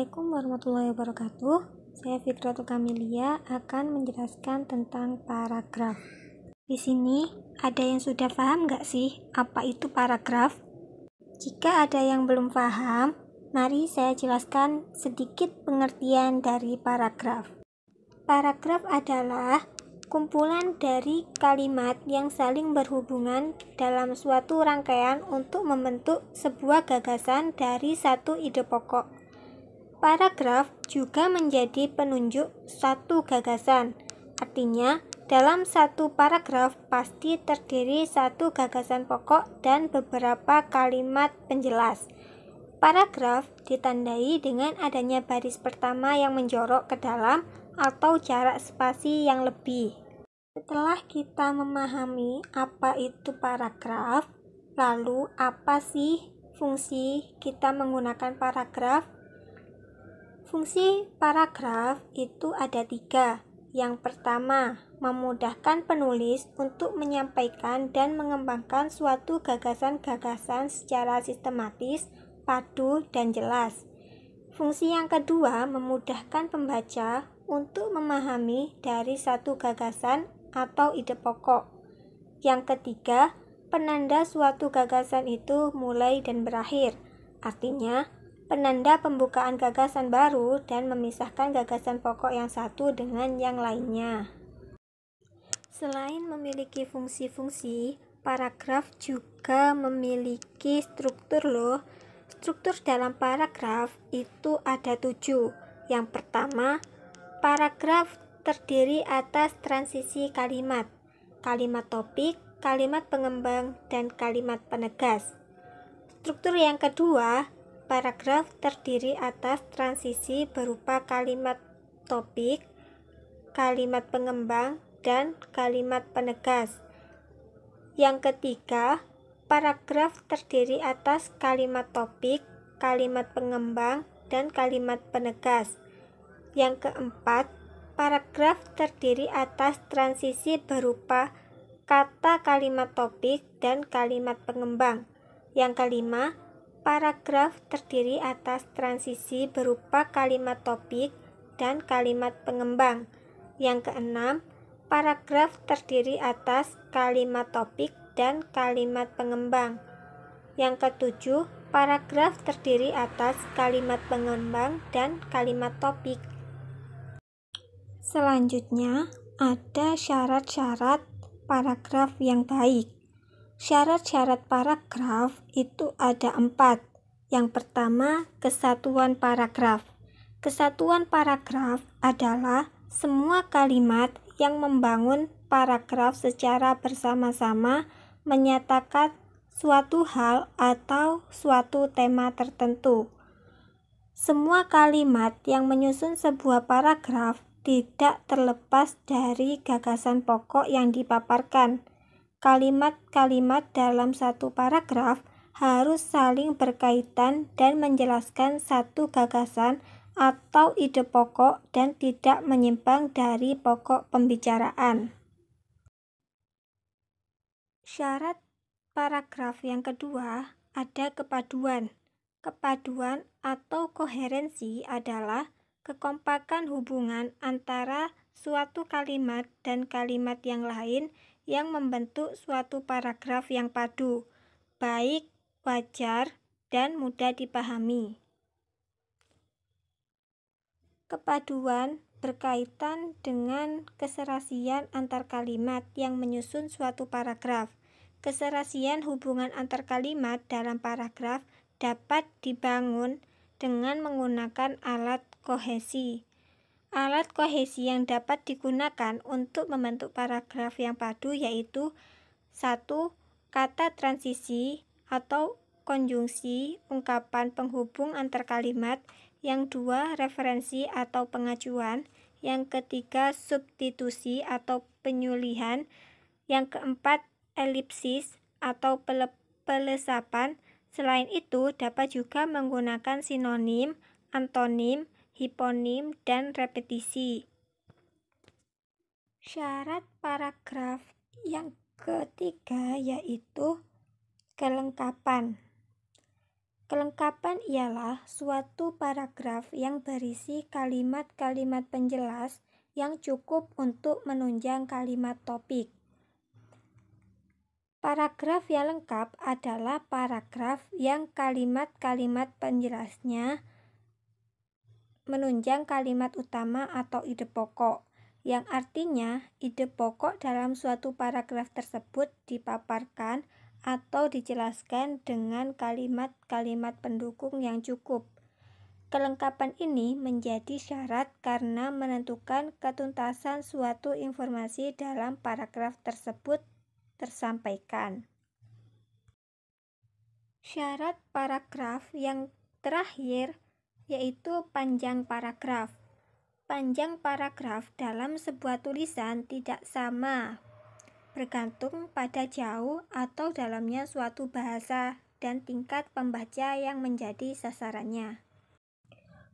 Assalamualaikum warahmatullahi wabarakatuh. Saya Fitratul Kamilia akan menjelaskan tentang paragraf. Di sini ada yang sudah paham nggak sih apa itu paragraf? Jika ada yang belum paham, mari saya jelaskan sedikit pengertian dari paragraf. Paragraf adalah kumpulan dari kalimat yang saling berhubungan dalam suatu rangkaian untuk membentuk sebuah gagasan dari satu ide pokok. Paragraf juga menjadi penunjuk satu gagasan. Artinya, dalam satu paragraf pasti terdiri satu gagasan pokok dan beberapa kalimat penjelas. Paragraf ditandai dengan adanya baris pertama yang menjorok ke dalam atau jarak spasi yang lebih. Setelah kita memahami apa itu paragraf, lalu apa sih fungsi kita menggunakan paragraf? Fungsi paragraf itu ada 3. Yang pertama, memudahkan penulis untuk menyampaikan dan mengembangkan suatu gagasan-gagasan secara sistematis, padu, dan jelas. Fungsi yang kedua, memudahkan pembaca untuk memahami dari satu gagasan atau ide pokok. Yang ketiga, penanda suatu gagasan itu mulai dan berakhir. Artinya, penanda pembukaan gagasan baru dan memisahkan gagasan pokok yang satu dengan yang lainnya. Selain memiliki fungsi-fungsi, paragraf juga memiliki struktur loh. Struktur dalam paragraf itu ada 7. Yang pertama, paragraf terdiri atas transisi kalimat, kalimat topik, kalimat pengembang, dan kalimat penegas. Struktur yang kedua, paragraf terdiri atas transisi berupa kalimat topik, kalimat pengembang, dan kalimat penegas. Yang ketiga, paragraf terdiri atas kalimat topik, kalimat pengembang, dan kalimat penegas. Yang keempat, paragraf terdiri atas transisi berupa kata kalimat topik dan kalimat pengembang. Yang kelima, paragraf terdiri atas transisi berupa kalimat topik dan kalimat pengembang. Yang keenam, paragraf terdiri atas kalimat topik dan kalimat pengembang. Yang ketujuh, paragraf terdiri atas kalimat pengembang dan kalimat topik. Selanjutnya, ada syarat-syarat paragraf yang baik. Syarat-syarat paragraf itu ada 4. Yang pertama, kesatuan paragraf. Kesatuan paragraf adalah semua kalimat yang membangun paragraf secara bersama-sama menyatakan suatu hal atau suatu tema tertentu. Semua kalimat yang menyusun sebuah paragraf tidak terlepas dari gagasan pokok yang dipaparkan. Kalimat-kalimat dalam satu paragraf harus saling berkaitan dan menjelaskan satu gagasan atau ide pokok dan tidak menyimpang dari pokok pembicaraan. Syarat paragraf yang kedua ada kepaduan. Kepaduan atau koherensi adalah kekompakan hubungan antara suatu kalimat dan kalimat yang lain yang membentuk suatu paragraf yang padu, baik, wajar, dan mudah dipahami. Kepaduan berkaitan dengan keserasian antar kalimat yang menyusun suatu paragraf. Keserasian hubungan antar kalimat dalam paragraf dapat dibangun dengan menggunakan alat kohesi. Alat kohesi yang dapat digunakan untuk membentuk paragraf yang padu yaitu 1. Kata transisi atau konjungsi ungkapan penghubung antar kalimat. Yang 2. Referensi atau pengacuan. Yang ketiga, substitusi atau penyulihan. Yang keempat, elipsis atau pelesapan. Selain itu, dapat juga menggunakan sinonim, antonim, hiponim, dan repetisi. Syarat paragraf yang ketiga yaitu kelengkapan. Kelengkapan ialah suatu paragraf yang berisi kalimat-kalimat penjelas yang cukup untuk menunjang kalimat topik. Paragraf yang lengkap adalah paragraf yang kalimat-kalimat penjelasnya menunjang kalimat utama atau ide pokok, yang artinya ide pokok dalam suatu paragraf tersebut dipaparkan atau dijelaskan dengan kalimat-kalimat pendukung yang cukup. Kelengkapan ini menjadi syarat karena menentukan ketuntasan suatu informasi dalam paragraf tersebut tersampaikan. Syarat paragraf yang terakhir yaitu panjang paragraf. Panjang paragraf dalam sebuah tulisan tidak sama, bergantung pada jauh atau dalamnya suatu bahasa dan tingkat pembaca yang menjadi sasarannya.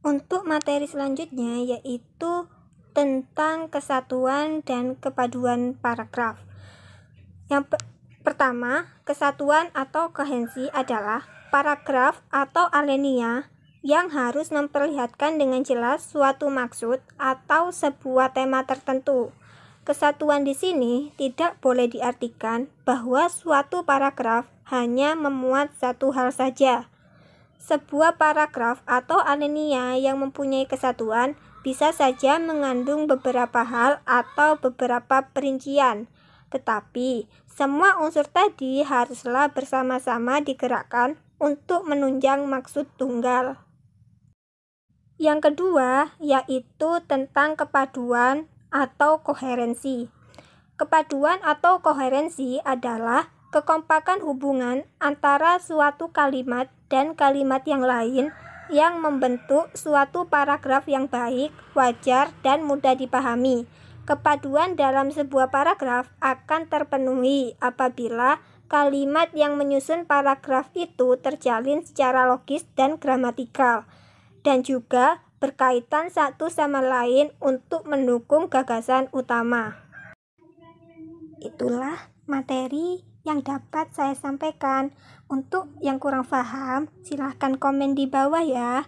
Untuk materi selanjutnya yaitu tentang kesatuan dan kepaduan paragraf. Yang pertama, kesatuan atau koherensi adalah paragraf atau alinea yang harus memperlihatkan dengan jelas suatu maksud atau sebuah tema tertentu. Kesatuan di sini tidak boleh diartikan bahwa suatu paragraf hanya memuat satu hal saja. Sebuah paragraf atau alinea yang mempunyai kesatuan bisa saja mengandung beberapa hal atau beberapa perincian. Tetapi, semua unsur tadi haruslah bersama-sama digerakkan untuk menunjang maksud tunggal. Yang kedua, yaitu tentang kepaduan atau koherensi. Kepaduan atau koherensi adalah kekompakan hubungan antara suatu kalimat dan kalimat yang lain yang membentuk suatu paragraf yang baik, wajar, dan mudah dipahami. Kepaduan dalam sebuah paragraf akan terpenuhi apabila kalimat yang menyusun paragraf itu terjalin secara logis dan gramatikal, dan juga berkaitan satu sama lain untuk mendukung gagasan utama. Itulah materi yang dapat saya sampaikan. Untuk yang kurang paham, silahkan komen di bawah ya.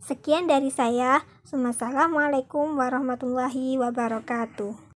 Sekian dari saya. Wassalamualaikum warahmatullahi wabarakatuh.